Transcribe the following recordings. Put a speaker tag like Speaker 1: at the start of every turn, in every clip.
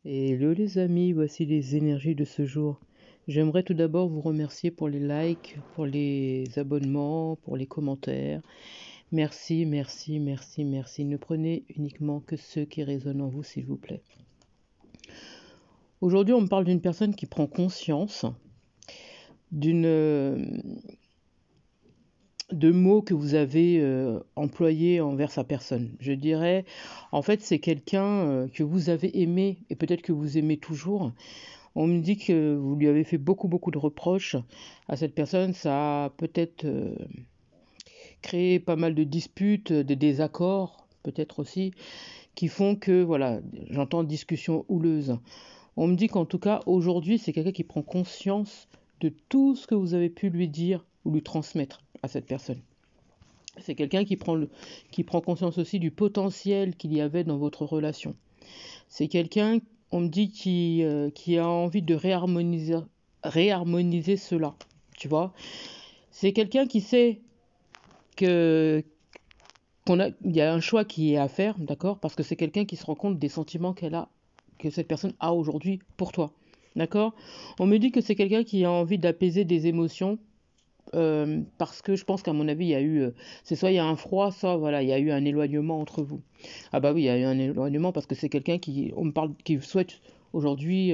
Speaker 1: Hello les amis, voici les énergies de ce jour. J'aimerais tout d'abord vous remercier pour les likes, pour les abonnements, pour les commentaires. Merci, merci, merci, merci. Ne prenez uniquement que ceux qui résonnent en vous, s'il vous plaît. Aujourd'hui, on me parle d'une personne qui prend conscience de mots que vous avez employés envers sa personne. Je dirais, en fait, c'est quelqu'un que vous avez aimé et peut-être que vous aimez toujours. On me dit que vous lui avez fait beaucoup de reproches à cette personne. Ça a peut-être créé pas mal de disputes, de désaccords, peut-être aussi, qui font que, voilà, j'entends discussion houleuse. On me dit qu'en tout cas, aujourd'hui, c'est quelqu'un qui prend conscience de tout ce que vous avez pu lui dire ou lui transmettre à cette personne. C'est quelqu'un qui prend conscience aussi du potentiel qu'il y avait dans votre relation. C'est quelqu'un, on me dit, qui a envie de réharmoniser cela, tu vois. C'est quelqu'un qui sait qu'il y a un choix qui est à faire, d'accord, parce que c'est quelqu'un qui se rend compte des sentiments que cette personne a aujourd'hui pour toi, d'accord. On me dit que c'est quelqu'un qui a envie d'apaiser des émotions, parce que je pense qu'à mon avis, il y a eu, c'est soit il y a un froid, soit voilà, il y a eu un éloignement entre vous. Ah bah oui, il y a eu un éloignement parce que c'est quelqu'un on me parle, qui souhaite aujourd'hui,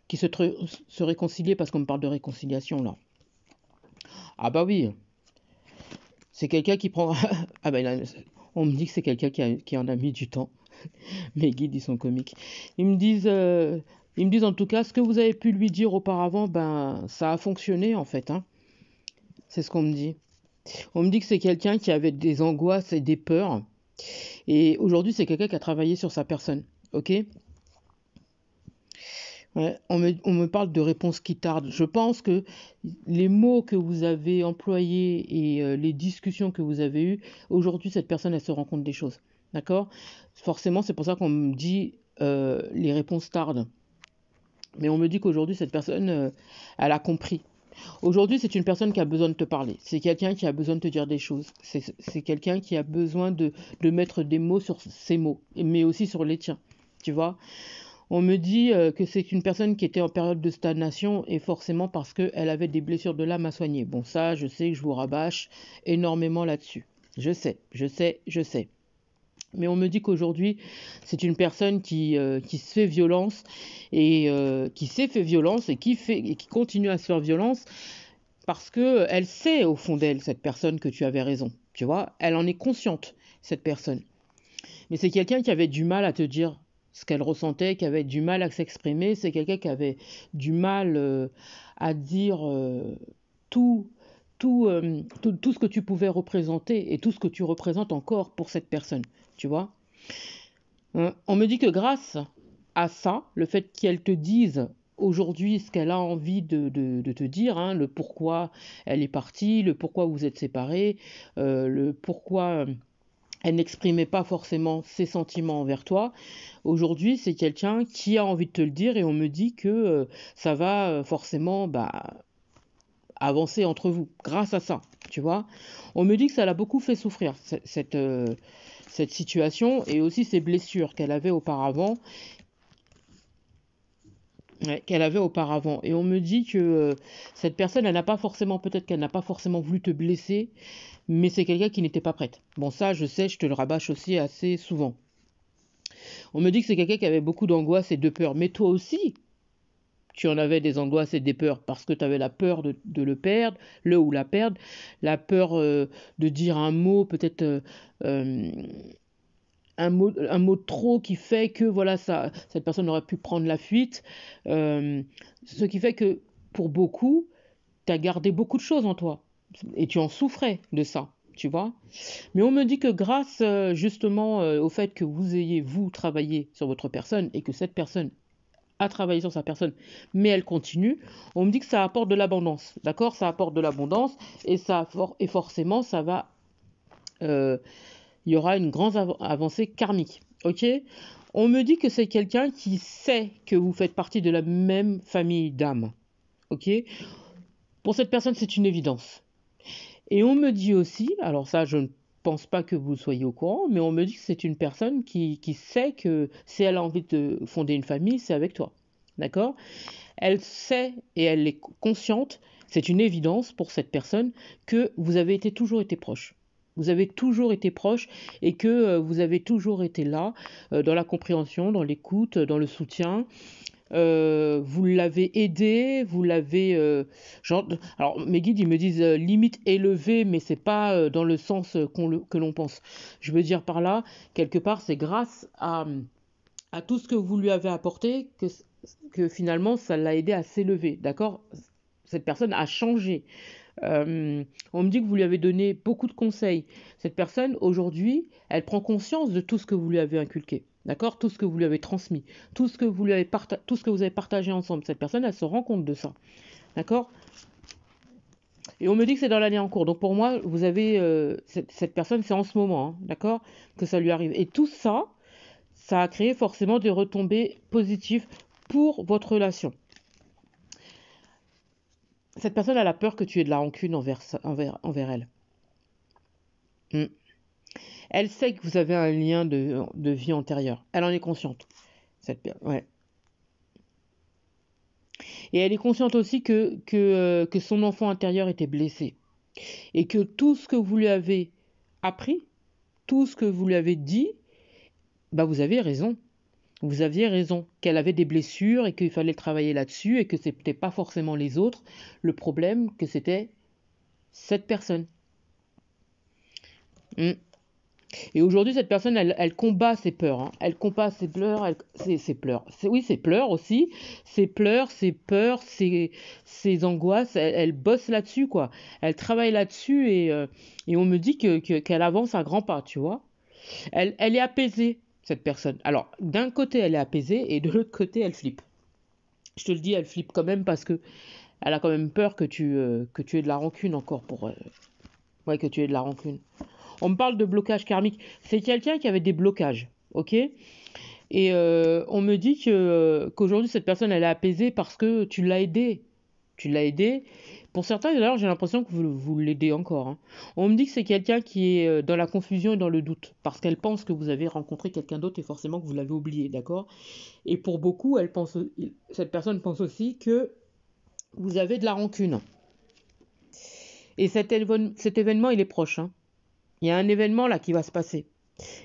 Speaker 1: se réconcilier parce qu'on me parle de réconciliation là. Ah bah oui, c'est quelqu'un qui prend, ah bah on me dit que c'est quelqu'un qui en a mis du temps. Mes guides, ils sont comiques. Ils me disent, en tout cas, ce que vous avez pu lui dire auparavant, ben ça a fonctionné en fait, hein. C'est ce qu'on me dit. On me dit que c'est quelqu'un qui avait des angoisses et des peurs. Et aujourd'hui, c'est quelqu'un qui a travaillé sur sa personne. Ok. Ouais, on me parle de réponses qui tardent. Je pense que les mots que vous avez employés et les discussions que vous avez eues, aujourd'hui, cette personne, elle se rend compte des choses. D'accord. Forcément, c'est pour ça qu'on me dit les réponses tardent. Mais on me dit qu'aujourd'hui, cette personne, elle a compris. Aujourd'hui, c'est une personne qui a besoin de te parler. C'est quelqu'un qui a besoin de te dire des choses. C'est quelqu'un qui a besoin de mettre des mots sur ses mots, mais aussi sur les tiens. Tu vois? On me dit que c'est une personne qui était en période de stagnation et forcément parce qu'elle avait des blessures de l'âme à soigner. Bon, ça, je sais que je vous rabâche énormément là-dessus. Je sais, je sais, je sais. Mais on me dit qu'aujourd'hui, c'est une personne qui se fait violence et qui s'est fait violence et qui continue à se faire violence parce que elle sait au fond d'elle, cette personne, que tu avais raison. Tu vois, elle en est consciente, cette personne. Mais c'est quelqu'un qui avait du mal à te dire ce qu'elle ressentait, qui avait du mal à s'exprimer. C'est quelqu'un qui avait du mal à dire tout, tout ce que tu pouvais représenter et tout ce que tu représentes encore pour cette personne. Tu vois. On me dit que grâce à ça, le fait qu'elle te dise aujourd'hui ce qu'elle a envie de te dire, hein, le pourquoi elle est partie, le pourquoi vous êtes séparés, le pourquoi elle n'exprimait pas forcément ses sentiments envers toi. Aujourd'hui, c'est quelqu'un qui a envie de te le dire et on me dit que ça va forcément avancer entre vous grâce à ça, tu vois. On me dit que ça l'a beaucoup fait souffrir, cette situation et aussi ces blessures qu'elle avait auparavant. Ouais, qu'elle avait auparavant. Et on me dit que cette personne, peut-être qu'elle n'a pas forcément voulu te blesser, mais c'est quelqu'un qui n'était pas prête. Bon, ça, je sais, je te le rabâche aussi assez souvent. On me dit que c'est quelqu'un qui avait beaucoup d'angoisse et de peur. Mais toi aussi, tu en avais des angoisses et des peurs parce que tu avais la peur de le perdre, le ou la perdre, la peur de dire un mot, peut-être euh, un mot de trop qui fait que voilà, cette personne aurait pu prendre la fuite. Ce qui fait que pour beaucoup, tu as gardé beaucoup de choses en toi et tu en souffrais de ça, tu vois. Mais on me dit que grâce justement au fait que vous travaillé sur votre personne et que cette personne a travaillé sur sa personne, mais elle continue, on me dit que ça apporte de l'abondance, d'accord. Ça apporte de l'abondance et et forcément ça va, il y aura une grande avancée karmique, ok. On me dit que c'est quelqu'un qui sait que vous faites partie de la même famille d'âmes, ok. Pour cette personne, c'est une évidence. Et on me dit aussi, alors ça, je ne pense pas que vous soyez au courant, mais on me dit que c'est une personne qui sait que si elle a envie de fonder une famille, c'est avec toi. D'accord? Elle sait et elle est consciente, c'est une évidence pour cette personne, que vous avez toujours été proche. Vous avez toujours été proche et que vous avez toujours été là, dans la compréhension, dans l'écoute, dans le soutien. Vous l'avez aidé, vous l'avez... alors mes guides, ils me disent limite élevé, mais c'est pas dans le sens que l'on pense. Je veux dire par là, quelque part, c'est grâce à tout ce que vous lui avez apporté que finalement, ça l'a aidé à s'élever, d'accord? Cette personne a changé. On me dit que vous lui avez donné beaucoup de conseils. Cette personne, aujourd'hui, elle prend conscience de tout ce que vous lui avez inculqué. D'accord? Tout ce que vous lui avez transmis, tout ce que vous avez partagé ensemble. Cette personne, elle se rend compte de ça. D'accord? Et on me dit que c'est dans l'année en cours. Donc pour moi, vous avez cette personne, c'est en ce moment, hein, d'accord? Que ça lui arrive. Et tout ça, ça a créé forcément des retombées positives pour votre relation. Cette personne, elle a peur que tu aies de la rancune envers elle. Elle sait que vous avez un lien de vie antérieure. Elle en est consciente. Ouais. Et elle est consciente aussi que son enfant intérieur était blessé. Et que tout ce que vous lui avez appris, tout ce que vous lui avez dit, bah vous avez raison. Vous aviez raison, qu'elle avait des blessures et qu'il fallait travailler là-dessus et que ce n'était pas forcément les autres. Le problème, que c'était cette personne. Et aujourd'hui, cette personne, elle combat ses peurs. Hein. Elle combat ses pleurs, ses pleurs. Oui, ses pleurs aussi. Ses pleurs, ses peurs, ses angoisses. Elle bosse là-dessus, quoi. Elle travaille là-dessus et on me dit qu'elle avance à grands pas, tu vois. Elle est apaisée, cette personne. Alors, d'un côté, elle est apaisée et de l'autre côté, elle flippe. Je te le dis, elle flippe quand même parce que elle a quand même peur que tu aies de la rancune encore pour... Ouais, que tu aies de la rancune. On me parle de blocage karmique. C'est quelqu'un qui avait des blocages, ok? Et on me dit qu'aujourd'hui, cette personne, elle est apaisée parce que tu l'as aidée. Tu l'as aidée. Pour certains, d'ailleurs, j'ai l'impression que vous l'aidez encore. Hein. On me dit que c'est quelqu'un qui est dans la confusion et dans le doute. Parce qu'elle pense que vous avez rencontré quelqu'un d'autre et forcément que vous l'avez oublié, d'accord? Et pour beaucoup, cette personne pense aussi que vous avez de la rancune. Et cet événement, il est proche, hein. Il y a un événement là qui va se passer.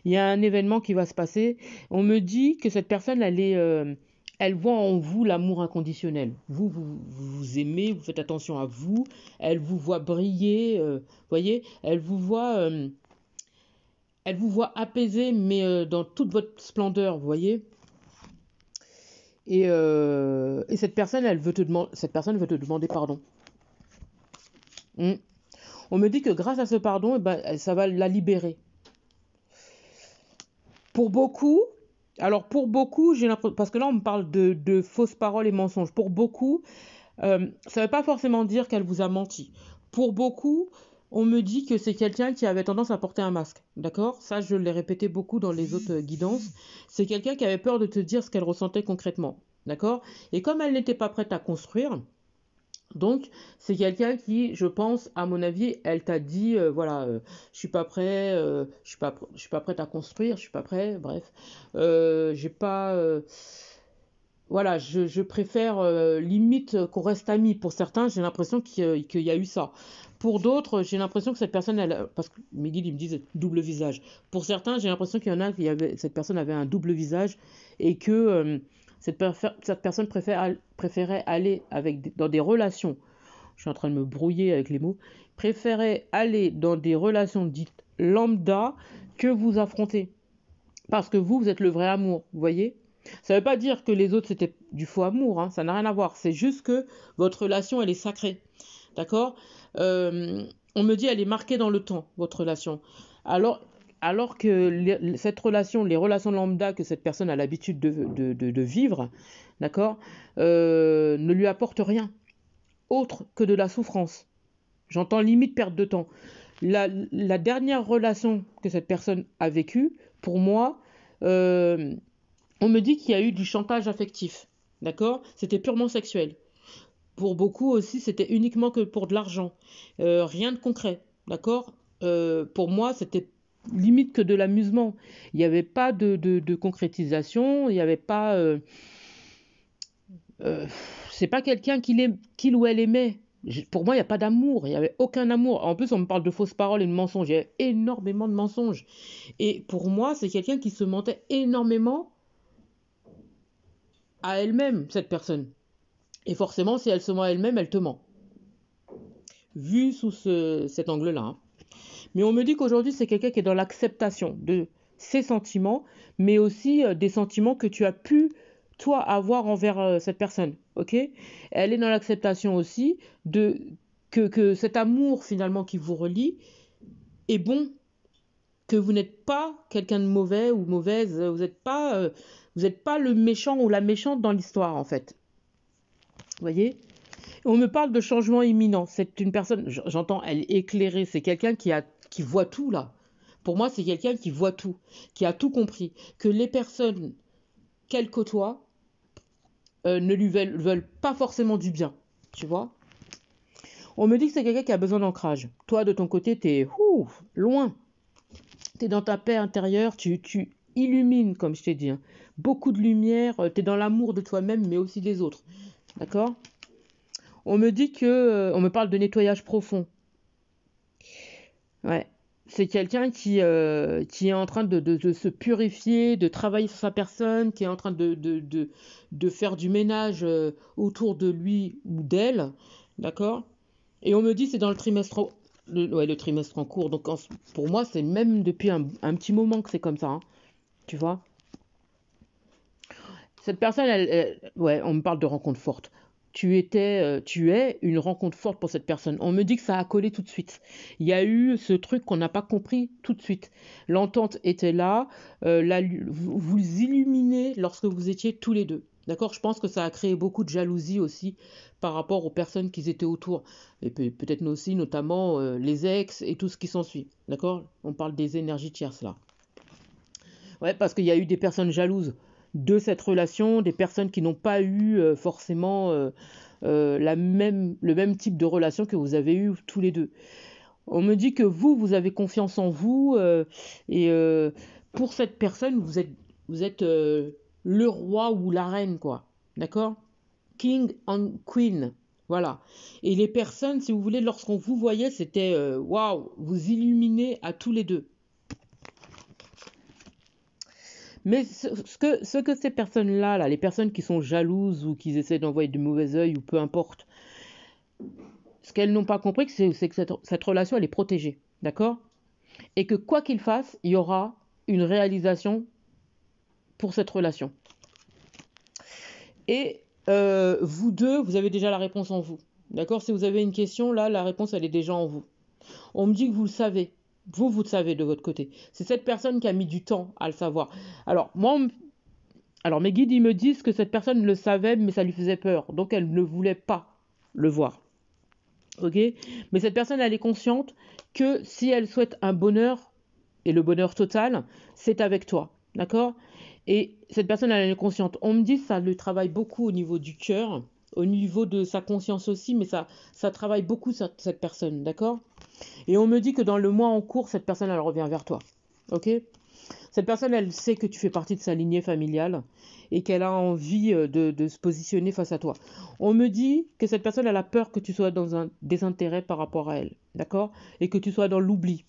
Speaker 1: Il y a un événement qui va se passer. On me dit que cette personne, elle voit en vous l'amour inconditionnel. Vous aimez, vous faites attention à vous. Elle vous voit briller, voyez. Elle vous voit apaisé, mais dans toute votre splendeur, vous voyez. Et cette personne, cette personne veut te demander pardon. On me dit que grâce à ce pardon, ça va la libérer. Pour beaucoup, j'ai l'impression, parce que là on me parle de fausses paroles et mensonges. Pour beaucoup, ça ne veut pas forcément dire qu'elle vous a menti. Pour beaucoup, on me dit que c'est quelqu'un qui avait tendance à porter un masque. D'accord? Ça, je l'ai répété beaucoup dans les autres guidances. C'est quelqu'un qui avait peur de te dire ce qu'elle ressentait concrètement. D'accord? Et comme elle n'était pas prête à construire, donc, c'est quelqu'un qui, je pense, à mon avis, elle t'a dit, voilà, je suis pas prêt, je suis pas prête à construire, je suis pas prêt, bref, j'ai pas, voilà, je préfère limite qu'on reste amis. Pour certains, j'ai l'impression qu'il y a eu ça. Pour d'autres, j'ai l'impression que cette personne, parce que mes guides ils me disent double visage. Pour certains, j'ai l'impression qu'il y en a cette personne avait un double visage et que cette personne préférait aller dans des relations. Je suis en train de me brouiller avec les mots. Préférait aller dans des relations dites lambda que vous affronter. Parce que vous êtes le vrai amour, vous voyez? Ça ne veut pas dire que les autres c'était du faux amour, hein, ça n'a rien à voir. C'est juste que votre relation elle est sacrée, d'accord? On me dit elle est marquée dans le temps, votre relation. Alors que cette relation, les relations lambda que cette personne a l'habitude de vivre, d'accord, ne lui apporte rien autre que de la souffrance. J'entends limite perte de temps. La dernière relation que cette personne a vécue, pour moi, on me dit qu'il y a eu du chantage affectif, d'accord? C'était purement sexuel. Pour beaucoup aussi, c'était uniquement que pour de l'argent. Rien de concret, d'accord? pour moi, c'était limite que de l'amusement. Il n'y avait pas de concrétisation, il n'y avait pas... euh, c'est pas quelqu'un qu'il ou elle aimait. Pour moi, il n'y a pas d'amour, il n'y avait aucun amour. En plus, on me parle de fausses paroles et de mensonges. Il y a énormément de mensonges. Et pour moi, c'est quelqu'un qui se mentait énormément à elle-même, cette personne. Et forcément, si elle se ment à elle-même, elle te ment. Vu sous cet angle-là, hein. Mais on me dit qu'aujourd'hui, c'est quelqu'un qui est dans l'acceptation de ses sentiments, mais aussi des sentiments que tu as pu, toi, avoir envers cette personne. Ok? Elle est dans l'acceptation aussi de que cet amour, finalement, qui vous relie est bon, que vous n'êtes pas quelqu'un de mauvais ou mauvaise, vous n'êtes pas le méchant ou la méchante dans l'histoire, en fait. Vous voyez? On me parle de changement imminent. C'est une personne, j'entends, elle est éclairée. C'est quelqu'un qui voit tout là. Pour moi, c'est quelqu'un qui voit tout, qui a tout compris. Que les personnes qu'elle côtoie ne lui veulent pas forcément du bien. Tu vois? On me dit que c'est quelqu'un qui a besoin d'ancrage. Toi, de ton côté, t'es loin. T'es dans ta paix intérieure. Tu illumines, comme je t'ai dit, hein. Beaucoup de lumière. T'es dans l'amour de toi-même, mais aussi des autres. D'accord? On me dit que... on me parle de nettoyage profond. Ouais. C'est quelqu'un qui est en train de se purifier, de travailler sur sa personne, qui est en train de faire du ménage autour de lui ou d'elle. D'accord? Et on me dit c'est dans le trimestre, ouais, le trimestre en cours. Donc pour moi, c'est même depuis un petit moment que c'est comme ça, hein. Tu vois? Cette personne, ouais, on me parle de rencontre forte. Tu es une rencontre forte pour cette personne. On me dit que ça a collé tout de suite. Il y a eu ce truc qu'on n'a pas compris tout de suite. L'entente était là, vous illuminez lorsque vous étiez tous les deux. D'accord? Je pense que ça a créé beaucoup de jalousie aussi par rapport aux personnes qui étaient autour. Et peut-être aussi, notamment, les ex et tout ce qui s'ensuit. D'accord? On parle des énergies tierces là. Ouais, parce qu'il y a eu des personnes jalouses de cette relation, des personnes qui n'ont pas eu forcément le même type de relation que vous avez eu tous les deux. On me dit que vous avez confiance en vous et pour cette personne, vous êtes le roi ou la reine, quoi. D'accord? King and Queen. Voilà. Et les personnes, si vous voulez, lorsqu'on vous voyait, c'était waouh, vous illuminez à tous les deux. Mais ce que ces personnes-là, là, les personnes qui sont jalouses ou qui essaient d'envoyer du mauvais œil ou peu importe, ce qu'elles n'ont pas compris, c'est que cette relation, elle est protégée. D'accord? Et que quoi qu'il fasse, il y aura une réalisation pour cette relation. Et vous deux, vous avez déjà la réponse en vous. D'accord? Si vous avez une question, là, la réponse, elle est déjà en vous. On me dit que vous le savez. Vous le savez de votre côté. C'est cette personne qui a mis du temps à le savoir. Alors, alors mes guides, ils me disent que cette personne le savait, mais ça lui faisait peur. Donc, elle ne voulait pas le voir. Ok? Mais cette personne, elle est consciente que si elle souhaite un bonheur, et le bonheur total, c'est avec toi. D'accord? Et cette personne, elle est consciente. On me dit que ça le travaille beaucoup au niveau du cœur, au niveau de sa conscience aussi, mais ça travaille beaucoup cette personne. D'accord? Et on me dit que dans le mois en cours, cette personne, elle revient vers toi. Ok? Cette personne, elle sait que tu fais partie de sa lignée familiale et qu'elle a envie de se positionner face à toi. On me dit que cette personne, elle a peur que tu sois dans un désintérêt par rapport à elle. D'accord? Et que tu sois dans l'oubli.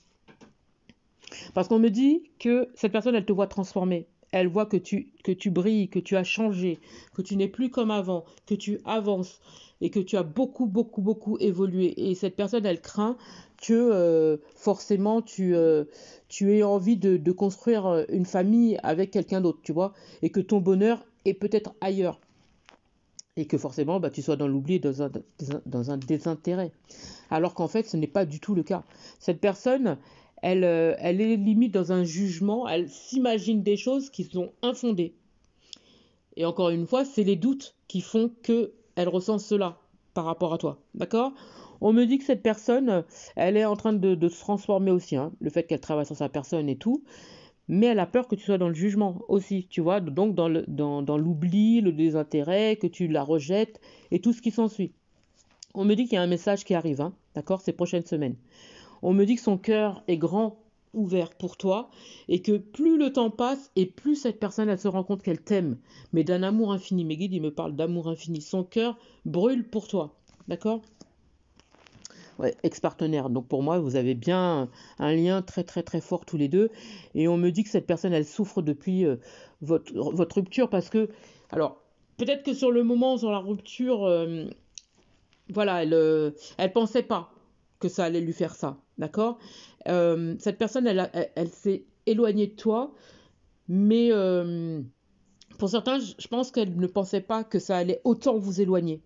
Speaker 1: Parce qu'on me dit que cette personne, elle te voit transformée. Elle voit que tu brilles, que tu as changé, que tu n'es plus comme avant, que tu avances et que tu as beaucoup, beaucoup, beaucoup évolué. Et cette personne, elle craint que forcément tu aies envie de construire une famille avec quelqu'un d'autre, tu vois, et que ton bonheur est peut-être ailleurs. Et que forcément, bah, tu sois dans l'oubli, dans un désintérêt. Alors qu'en fait, ce n'est pas du tout le cas. Cette personne, elle est limite dans un jugement, elle s'imagine des choses qui sont infondées. Et encore une fois, c'est les doutes qui font qu'elle ressent cela par rapport à toi. D'accord? On me dit que cette personne, elle est en train de se transformer aussi, hein, le fait qu'elle travaille sur sa personne et tout, mais elle a peur que tu sois dans le jugement aussi, tu vois, donc dans l'oubli, le désintérêt, que tu la rejettes et tout ce qui s'ensuit. On me dit qu'il y a un message qui arrive, hein, d'accord, ces prochaines semaines. On me dit que son cœur est grand ouvert pour toi et que plus le temps passe et plus cette personne elle se rend compte qu'elle t'aime, mais d'un amour infini. Mes guides, ils me parlent d'amour infini. Son cœur brûle pour toi. D'accord? Ouais, ex-partenaire. Donc pour moi, vous avez bien un lien très très très fort tous les deux. Et on me dit que cette personne, elle souffre depuis votre rupture parce que, alors, peut-être que sur le moment, sur la rupture, voilà, elle pensait pas que ça allait lui faire ça, d'accord? Cette personne, elle s'est éloignée de toi, mais pour certains, je pense qu'elle ne pensait pas que ça allait autant vous éloigner.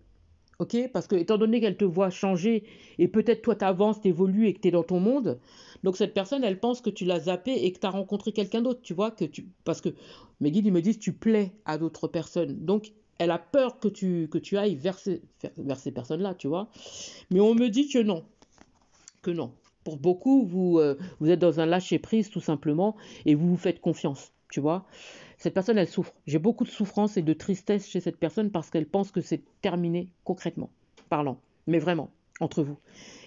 Speaker 1: Ok? Parce que, étant donné qu'elle te voit changer, et peut-être toi t'avances, t'évolues et que t'es dans ton monde, donc cette personne, elle pense que tu l'as zappé et que t'as rencontré quelqu'un d'autre, tu vois, parce que mes guides, ils me disent, tu plais à d'autres personnes. Donc, elle a peur que tu ailles vers ces personnes-là, tu vois. Mais on me dit que non, que non. Pour beaucoup, vous êtes dans un lâcher-prise, tout simplement, et vous vous faites confiance, tu vois. Cette personne, elle souffre. J'ai beaucoup de souffrance et de tristesse chez cette personne parce qu'elle pense que c'est terminé concrètement, parlant. Mais vraiment, entre vous.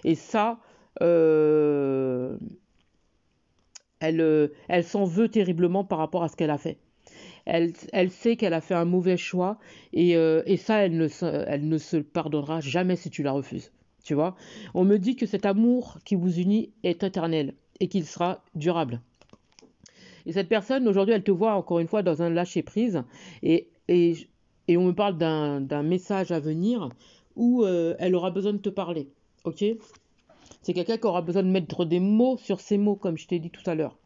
Speaker 1: Et ça, euh, elle s'en veut terriblement par rapport à ce qu'elle a fait. Elle sait qu'elle a fait un mauvais choix et ça, elle ne se le pardonnera jamais si tu la refuses. Tu vois? On me dit que cet amour qui vous unit est éternel et qu'il sera durable. Et cette personne, aujourd'hui, elle te voit encore une fois dans un lâcher-prise et, et, et on me parle d'un message à venir où elle aura besoin de te parler. Ok? C'est quelqu'un qui aura besoin de mettre des mots sur ces mots, comme je t'ai dit tout à l'heure.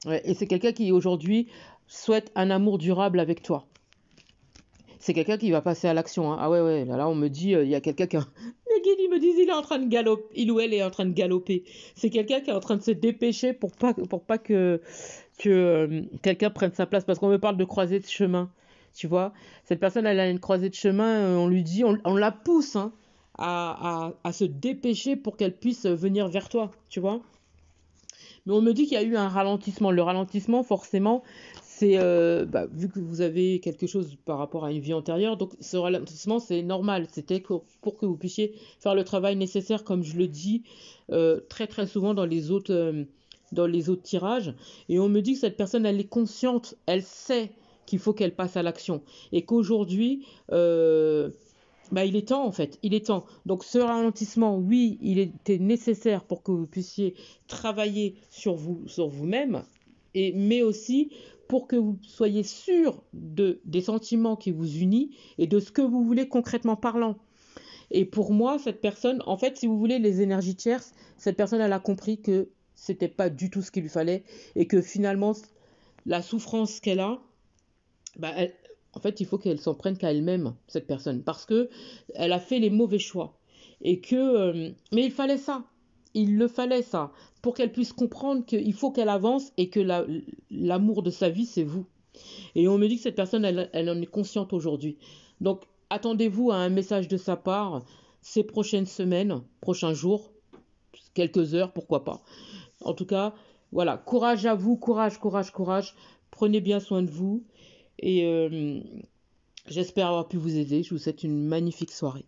Speaker 1: Ouais, et c'est quelqu'un qui aujourd'hui souhaite un amour durable avec toi. C'est quelqu'un qui va passer à l'action, hein. Ah ouais, ouais, là, on me dit, il y a quelqu'un qui... Les guides, ils me disent, il est en train de galoper, il ou elle est en train de galoper. C'est quelqu'un qui est en train de se dépêcher pour pas que quelqu'un prenne sa place, parce qu'on me parle de croisée de chemin, tu vois. Cette personne, elle a une croisée de chemin, on lui dit, on la pousse, hein, à se dépêcher pour qu'elle puisse venir vers toi, tu vois. Mais on me dit qu'il y a eu un ralentissement. Le ralentissement, forcément, c'est vu que vous avez quelque chose par rapport à une vie antérieure, donc ce ralentissement, c'est normal. C'était pour que vous puissiez faire le travail nécessaire, comme je le dis très très souvent dans les autres tirages. Et on me dit que cette personne, elle est consciente, elle sait qu'il faut qu'elle passe à l'action. Et qu'aujourd'hui, il est temps en fait, il est temps. Donc ce ralentissement, oui, il était nécessaire pour que vous puissiez travailler sur vous-même, mais aussi pour que vous soyez sûr des sentiments qui vous unissent et de ce que vous voulez concrètement parlant. Et pour moi, cette personne, en fait, si vous voulez les énergies tierces, cette personne, elle a compris que c'était pas du tout ce qu'il lui fallait et que finalement, la souffrance qu'elle a, en fait, il faut qu'elle s'en prenne qu'à elle-même, cette personne, parce que elle a fait les mauvais choix. Mais il fallait ça. Il le fallait ça, pour qu'elle puisse comprendre qu'il faut qu'elle avance et que l'amour de sa vie, c'est vous. Et on me dit que cette personne, elle en est consciente aujourd'hui. Donc, attendez-vous à un message de sa part ces prochaines semaines, prochains jours, quelques heures, pourquoi pas. En tout cas, voilà, courage à vous, courage, courage, courage. Prenez bien soin de vous. Et j'espère avoir pu vous aider. Je vous souhaite une magnifique soirée.